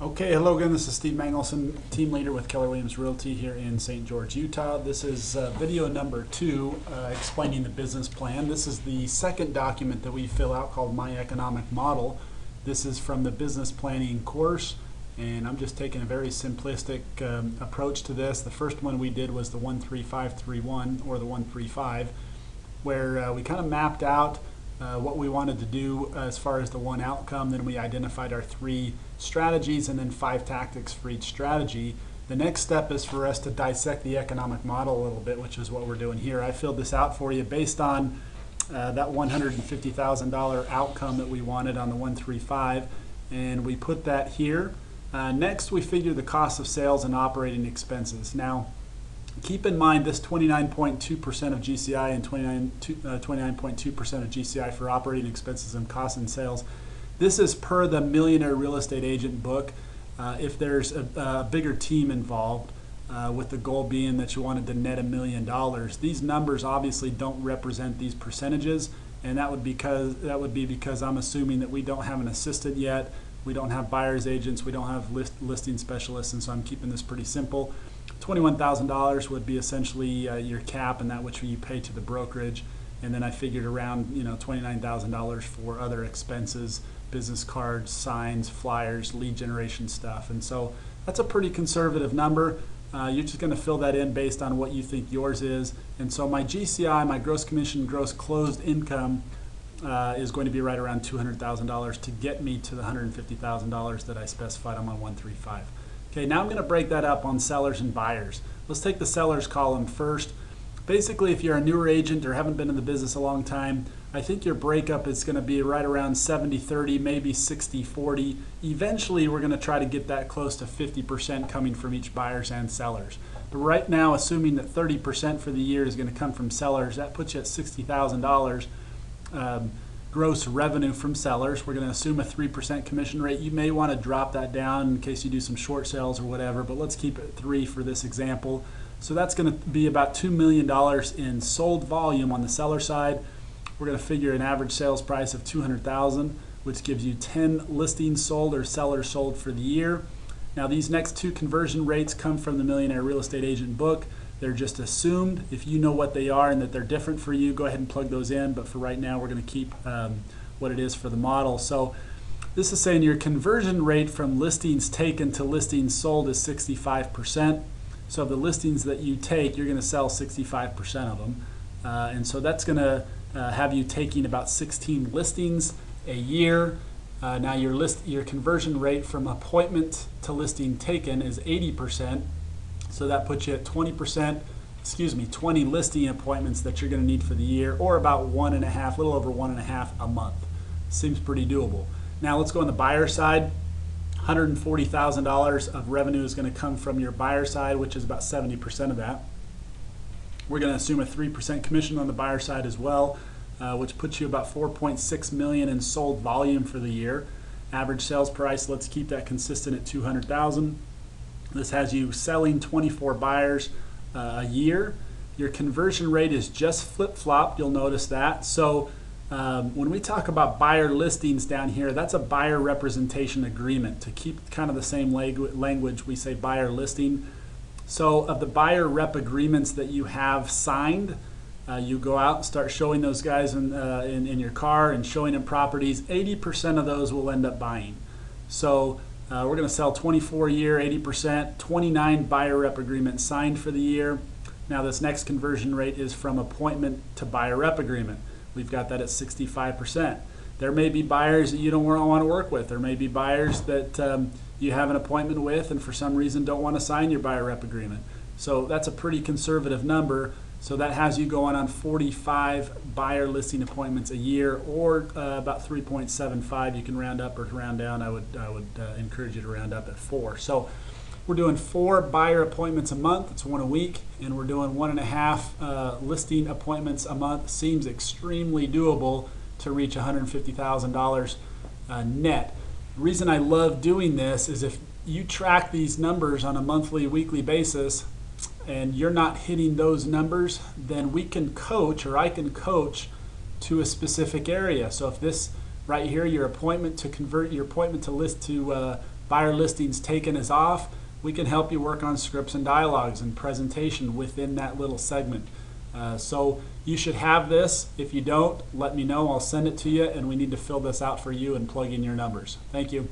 Okay, hello again. This is Steve Mangelson, team leader with Keller Williams Realty here in St. George, Utah. This is video number 2, explaining the business plan. This is the second document that we fill out called My Economic Model. This is from the business planning course, and I'm just taking a very simplistic approach to this. The first one we did was the 13531 or the 135, where we kind of mapped out what we wanted to do as far as the one outcome. Then we identified our 3 strategies and then 5 tactics for each strategy. The next step is for us to dissect the economic model a little bit, which is what we're doing here. I filled this out for you based on that $150,000 outcome that we wanted on the 135, and we put that here. Next, we figure the cost of sales and operating expenses. Now, keep in mind this 29.2% of GCI and 29.2% of GCI for operating expenses and cost and sales. This is per the Millionaire Real Estate Agent book. If there's a bigger team involved, with the goal being that you wanted to net $1 million. These numbers obviously don't represent these percentages, and that would be because I'm assuming that we don't have an assistant yet, we don't have buyer's agents, we don't have listing specialists, and so I'm keeping this pretty simple. $21,000 would be essentially your cap, and that which you pay to the brokerage, and then I figured around $29,000 for other expenses, business cards, signs, flyers, lead generation stuff. And so that's a pretty conservative number. You're just going to fill that in based on what you think yours is. And so my GCI, my gross commission, gross closed income, is going to be right around $200,000 to get me to the $150,000 that I specified on my 135. Okay, now I'm going to break that up on sellers and buyers. Let's take the sellers column first. Basically, if you're a newer agent or haven't been in the business a long time, I think your breakup is going to be right around 70-30, maybe 60-40. Eventually, we're going to try to get that close to 50% coming from each buyers and sellers. But right now, assuming that 30% for the year is going to come from sellers, that puts you at $60,000 gross revenue from sellers. We're going to assume a 3% commission rate. You may want to drop that down in case you do some short sales or whatever, but let's keep it 3 for this example. So that's going to be about $2 million in sold volume on the seller side. We're going to figure an average sales price of $200,000, which gives you 10 listings sold or sellers sold for the year. Now these next 2 conversion rates come from the Millionaire Real Estate Agent book. They're just assumed. If you know what they are and that they're different for you, go ahead and plug those in. But for right now, we're going to keep what it is for the model. So this is saying your conversion rate from listings taken to listings sold is 65%. So the listings that you take, you're going to sell 65% of them. And so that's going to have you taking about 16 listings a year. Now your conversion rate from appointment to listing taken is 80%. So that puts you at 20 listing appointments that you're going to need for the year, or about 1.5, a little over 1.5 a month. Seems pretty doable. Now let's go on the buyer side. $140,000 of revenue is going to come from your buyer side, which is about 70% of that. We're going to assume a 3% commission on the buyer side as well, which puts you about $4.6 million in sold volume for the year. Average sales price, let's keep that consistent at $200,000. This has you selling 24 buyers a year. Your conversion rate is just flip-flopped, you'll notice that. So when we talk about buyer listings down here, that's a buyer representation agreement. To keep kind of the same language, we say buyer listing. So of the buyer rep agreements that you have signed, you go out and start showing those guys in your car and showing them properties. 80% of those will end up buying. So we're going to sell 24 a year, 80%, 29 buyer rep agreements signed for the year. Now this next conversion rate is from appointment to buyer rep agreement. We've got that at 65%. There may be buyers that you don't want to work with. There may be buyers that you have an appointment with and for some reason don't want to sign your buyer rep agreement. So that's a pretty conservative number. So that has you going on 45 buyer listing appointments a year, or about 3.75. You can round up or round down. I would encourage you to round up at 4. So we're doing 4 buyer appointments a month. It's 1 a week, and we're doing 1.5 listing appointments a month. Seems extremely doable to reach $150,000 net. The reason I love doing this is if you track these numbers on a monthly, weekly basis, and you're not hitting those numbers, then we can coach, or I can coach to a specific area. So if this right here, your appointment to convert, your appointment to list to buyer listings taken is off, we can help you work on scripts and dialogues and presentation within that little segment. So you should have this. If you don't, let me know. I'll send it to you, and we need to fill this out for you and plug in your numbers. Thank you.